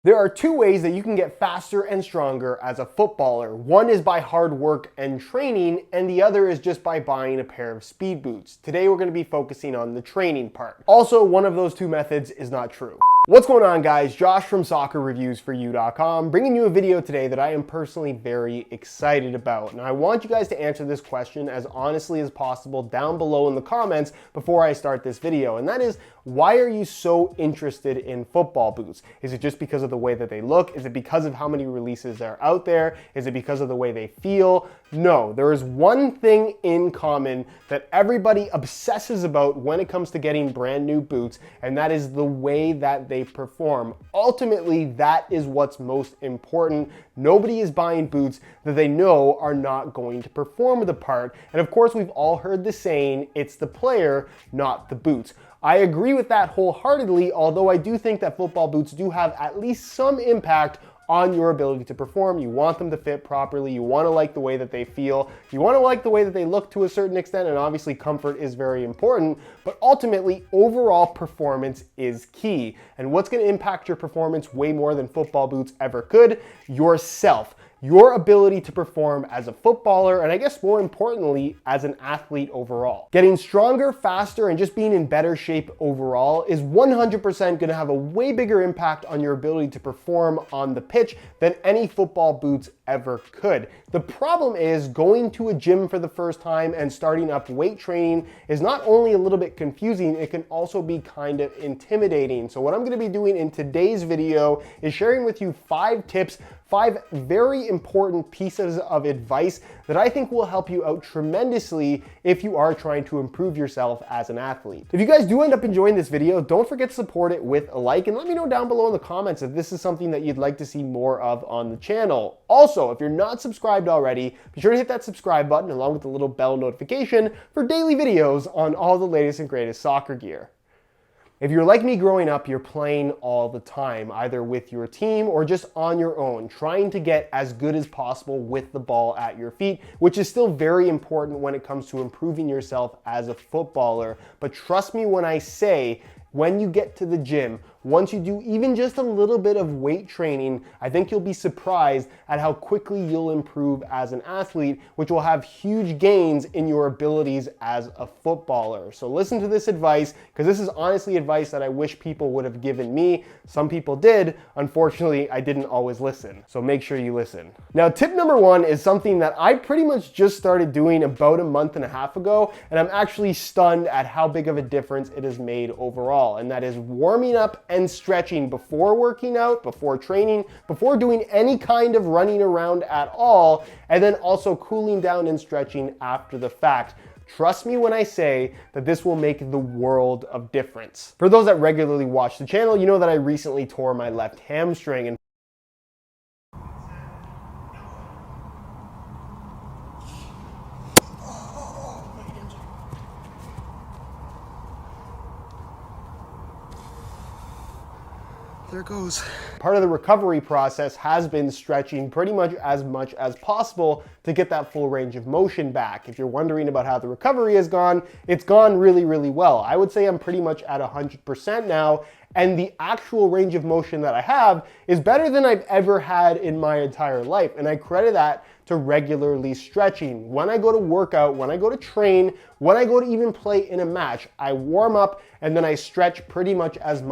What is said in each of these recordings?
There are two ways that you can get faster and stronger as a footballer. One is by hard work and training, and the other is just by buying a pair of speed boots. Today we're going to be focusing on the training part. Also, one of those two methods is not true. What's going on, guys? Josh from soccerreviewsforyou.com, bringing you a video today that I am personally very excited about. And I want you guys to answer this question as honestly as possible down below in the comments before I start this video. And that is, why are you so interested in football boots? Is it just because of the way that they look? Is it because of how many releases are out there? Is it because of the way they feel? No, there is one thing in common that everybody obsesses about when it comes to getting brand new boots, and that is the way that they perform. Ultimately, that is what's most important. Nobody is buying boots that they know are not going to perform the part. And of course, we've all heard the saying, it's the player, not the boots. I agree with that wholeheartedly, although I do think that football boots do have at least some impact on your ability to perform. You want them to fit properly. You want to like the way that they feel. You want to like the way that they look to a certain extent, and obviously comfort is very important, but ultimately overall performance is key. And what's going to impact your performance way more than football boots ever could? Yourself. Your ability to perform as a footballer, and I guess more importantly, as an athlete overall. Getting stronger, faster, and just being in better shape overall is 100% gonna have a way bigger impact on your ability to perform on the pitch than any football boots ever could. The problem is going to a gym for the first time and starting up weight training is not only a little bit confusing, it can also be kind of intimidating. So what I'm gonna be doing in today's video is sharing with you 5 tips, 5 very important pieces of advice that I think will help you out tremendously if you are trying to improve yourself as an athlete. If you guys do end up enjoying this video, don't forget to support it with a like, and let me know down below in the comments if this is something that you'd like to see more of on the channel. Also, if you're not subscribed already, be sure to hit that subscribe button along with the little bell notification for daily videos on all the latest and greatest soccer gear. If you're like me growing up, you're playing all the time, either with your team or just on your own, trying to get as good as possible with the ball at your feet, which is still very important when it comes to improving yourself as a footballer. But trust me when I say, when you get to the gym, once you do even just a little bit of weight training, I think you'll be surprised at how quickly you'll improve as an athlete, which will have huge gains in your abilities as a footballer. So listen to this advice, because this is honestly advice that I wish people would have given me. Some people did. Unfortunately, I didn't always listen. So make sure you listen. Now, tip number 1 is something that I pretty much just started doing about a month and a half ago, and I'm actually stunned at how big of a difference it has made overall, and that is warming up and stretching before working out, before training, before doing any kind of running around at all, and then also cooling down and stretching after the fact. Trust me when I say that this will make the world of difference. For those that regularly watch the channel, you know that I recently tore my left hamstring, and there it goes. Part of the recovery process has been stretching pretty much as possible to get that full range of motion back. If you're wondering about how the recovery has gone, it's gone really, really well. I would say I'm pretty much at 100% now, and the actual range of motion that I have is better than I've ever had in my entire life. And I credit that to regularly stretching. When I go to workout, when I go to train, when I go to even play in a match, I warm up and then I stretch pretty much as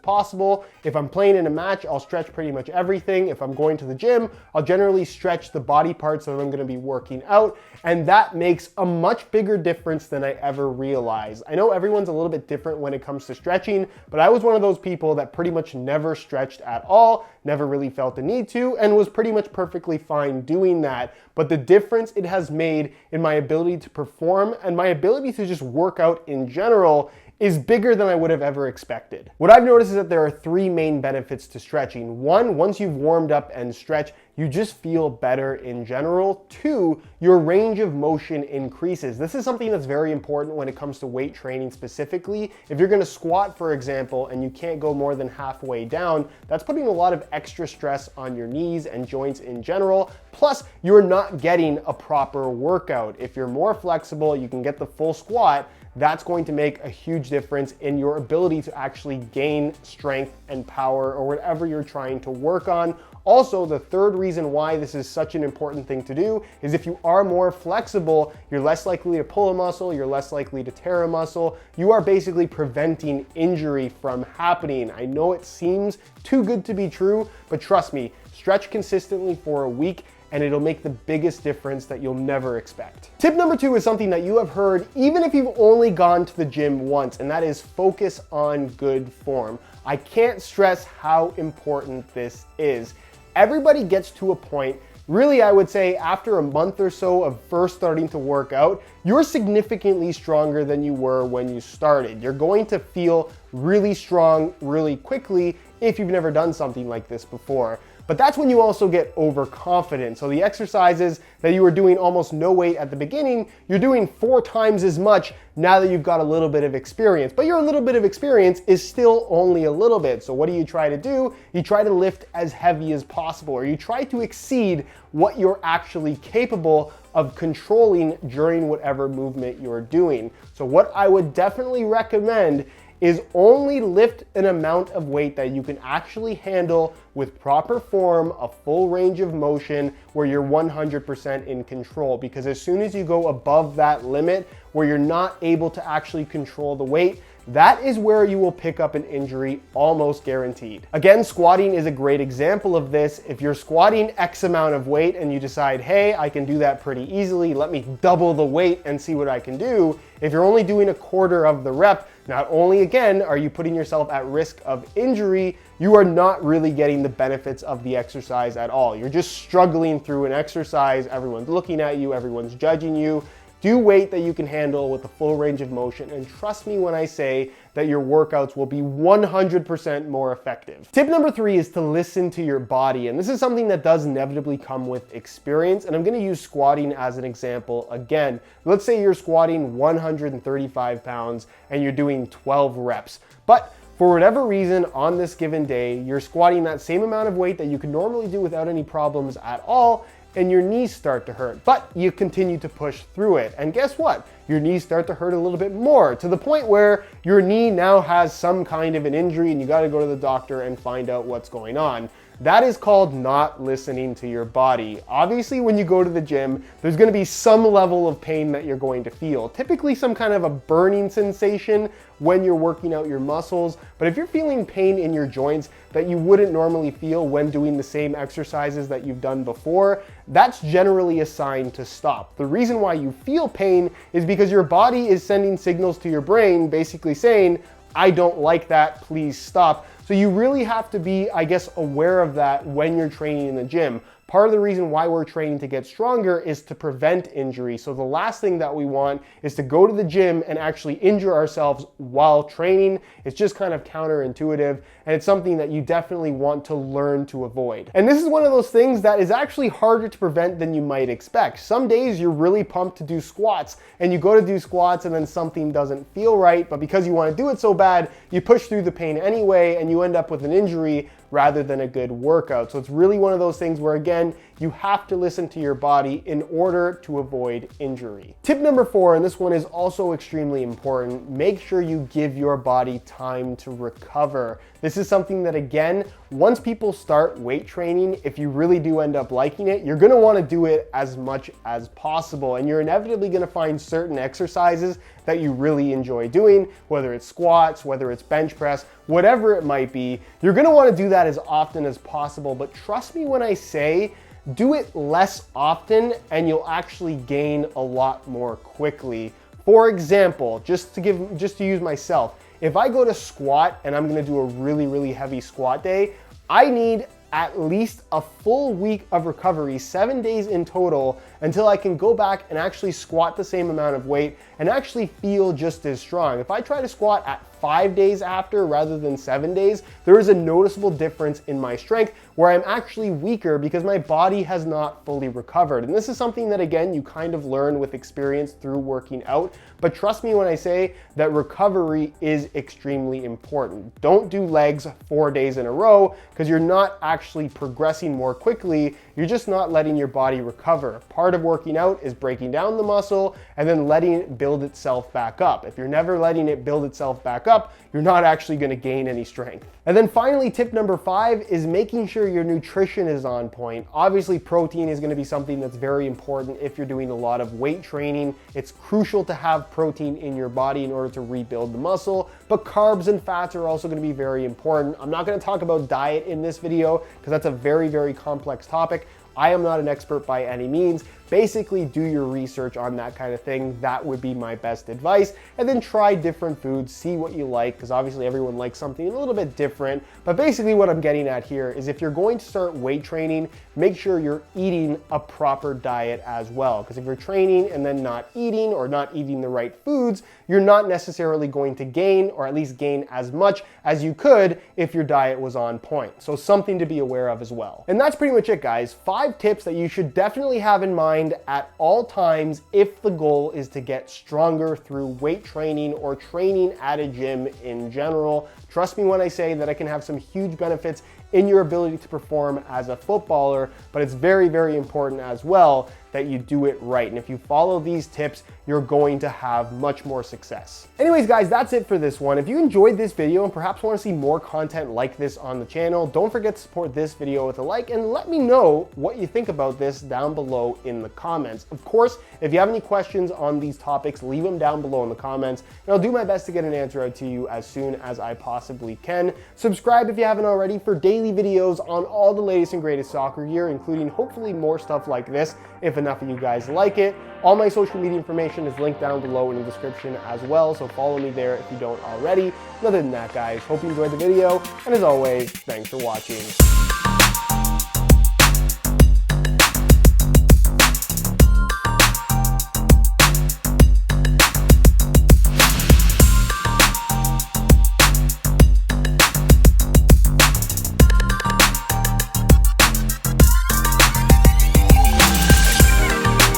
possible. If I'm playing in a match, I'll stretch pretty much everything. If I'm going to the gym, I'll generally stretch the body parts that I'm gonna be working out, and that makes a much bigger difference than I ever realized. I know everyone's a little bit different when it comes to stretching, but I was one of those people that pretty much never stretched at all, never really felt the need to, and was pretty much perfectly fine doing that. But the difference it has made in my ability to perform and my ability to just work out in general is bigger than I would have ever expected. What I've noticed is that there are 3 main benefits to stretching. 1, once you've warmed up and stretched, you just feel better in general. 2, your range of motion increases. This is something that's very important when it comes to weight training specifically. If you're gonna squat, for example, and you can't go more than halfway down, that's putting a lot of extra stress on your knees and joints in general. Plus, you're not getting a proper workout. If you're more flexible, you can get the full squat, that's going to make a huge difference in your ability to actually gain strength and power or whatever you're trying to work on. Also, the third reason why this is such an important thing to do is if you are more flexible, you're less likely to pull a muscle, you're less likely to tear a muscle. You are basically preventing injury from happening. I know it seems too good to be true, but trust me, stretch consistently for a week and it'll make the biggest difference that you'll never expect. Tip number 2 is something that you have heard even if you've only gone to the gym once, and that is focus on good form. I can't stress how important this is. Everybody gets to a point, really I would say after a month or so of first starting to work out, you're significantly stronger than you were when you started. You're going to feel really strong really quickly if you've never done something like this before. But that's when you also get overconfident. So the exercises that you were doing almost no weight at the beginning, you're doing 4 times as much now that you've got a little bit of experience. But your little bit of experience is still only a little bit. So what do? You try to lift as heavy as possible, or you try to exceed what you're actually capable of controlling during whatever movement you're doing. So what I would definitely recommend is only lift an amount of weight that you can actually handle with proper form, a full range of motion where you're 100% in control. Because as soon as you go above that limit where you're not able to actually control the weight, that is where you will pick up an injury almost guaranteed. Again, squatting is a great example of this. If you're squatting X amount of weight and you decide, hey, I can do that pretty easily, let me double the weight and see what I can do. If you're only doing a quarter of the rep, not only again are you putting yourself at risk of injury, you are not really getting the benefits of the exercise at all. You're just struggling through an exercise, everyone's looking at you, everyone's judging you. Do weight that you can handle with a full range of motion, and trust me when I say that your workouts will be 100% more effective. Tip number 3 is to listen to your body, and this is something that does inevitably come with experience, and I'm gonna use squatting as an example again. Let's say you're squatting 135 pounds and you're doing 12 reps, but for whatever reason on this given day, you're squatting that same amount of weight that you could normally do without any problems at all, and your knees start to hurt, but you continue to push through it. And guess what? Your knees start to hurt a little bit more, to the point where your knee now has some kind of an injury and you gotta go to the doctor and find out what's going on. That is called not listening to your body. Obviously, when you go to the gym, there's gonna be some level of pain that you're going to feel. Typically some kind of a burning sensation when you're working out your muscles. But if you're feeling pain in your joints that you wouldn't normally feel when doing the same exercises that you've done before, that's generally a sign to stop. The reason why you feel pain is because your body is sending signals to your brain basically saying, I don't like that, please stop. So you really have to be, I guess, aware of that when you're training in the gym. Part of the reason why we're training to get stronger is to prevent injury. So the last thing that we want is to go to the gym and actually injure ourselves while training. It's just kind of counterintuitive, and it's something that you definitely want to learn to avoid. And this is one of those things that is actually harder to prevent than you might expect. Some days you're really pumped to do squats, and you go to do squats and then something doesn't feel right, but because you want to do it so bad, you push through the pain anyway, and you end up with an injury rather than a good workout. So it's really one of those things where, again, you have to listen to your body in order to avoid injury. Tip number 4, and this one is also extremely important, make sure you give your body time to recover. This is something that, again, once people start weight training, if you really do end up liking it, you're gonna wanna do it as much as possible. And you're inevitably gonna find certain exercises that you really enjoy doing, whether it's squats, whether it's bench press, whatever it might be. You're gonna wanna do that as often as possible, but trust me when I say, do it less often and you'll actually gain a lot more quickly. For example, just to use myself, if I go to squat and I'm gonna do a really, really heavy squat day, I need at least a full week of recovery, 7 days in total, until I can go back and actually squat the same amount of weight and actually feel just as strong. If I try to squat at 5 days after rather than 7 days, there is a noticeable difference in my strength where I'm actually weaker because my body has not fully recovered. And this is something that, again, you kind of learn with experience through working out. But trust me when I say that recovery is extremely important. Don't do legs 4 days in a row because you're not actually progressing more quickly. You're just not letting your body recover. Part of working out is breaking down the muscle and then letting it build itself back up. If you're never letting it build itself back up, you're not actually going to gain any strength. And then finally, tip number 5 is making sure your nutrition is on point. Obviously, protein is going to be something that's very important if you're doing a lot of weight training. It's crucial to have protein in your body in order to rebuild the muscle, but carbs and fats are also going to be very important. I'm not going to talk about diet in this video because that's a very, very complex topic. I am not an expert by any means. Basically, do your research on that kind of thing. That would be my best advice. And then try different foods, see what you like, because obviously everyone likes something a little bit different. But basically what I'm getting at here is if you're going to start weight training, make sure you're eating a proper diet as well. Because if you're training and then not eating or not eating the right foods, you're not necessarily going to gain, or at least gain as much as you could if your diet was on point. So something to be aware of as well. And that's pretty much it, guys. 5 tips that you should definitely have in mind at all times if the goal is to get stronger through weight training or training at a gym in general. Trust me when I say that it can have some huge benefits in your ability to perform as a footballer, but it's very, very important as well that you do it right. And if you follow these tips, you're going to have much more success. Anyways, guys, that's it for this one. If you enjoyed this video and perhaps want to see more content like this on the channel, don't forget to support this video with a like and let me know what you think about this down below in the comments. Of course, if you have any questions on these topics, leave them down below in the comments and I'll do my best to get an answer out to you as soon as I possibly can. Subscribe if you haven't already for daily videos on all the latest and greatest soccer gear, including hopefully more stuff like this if enough of you guys like it. All my social media information is linked down below in the description as well, so follow me there if you don't already. And other than that, guys, hope you enjoyed the video, and as always, thanks for watching.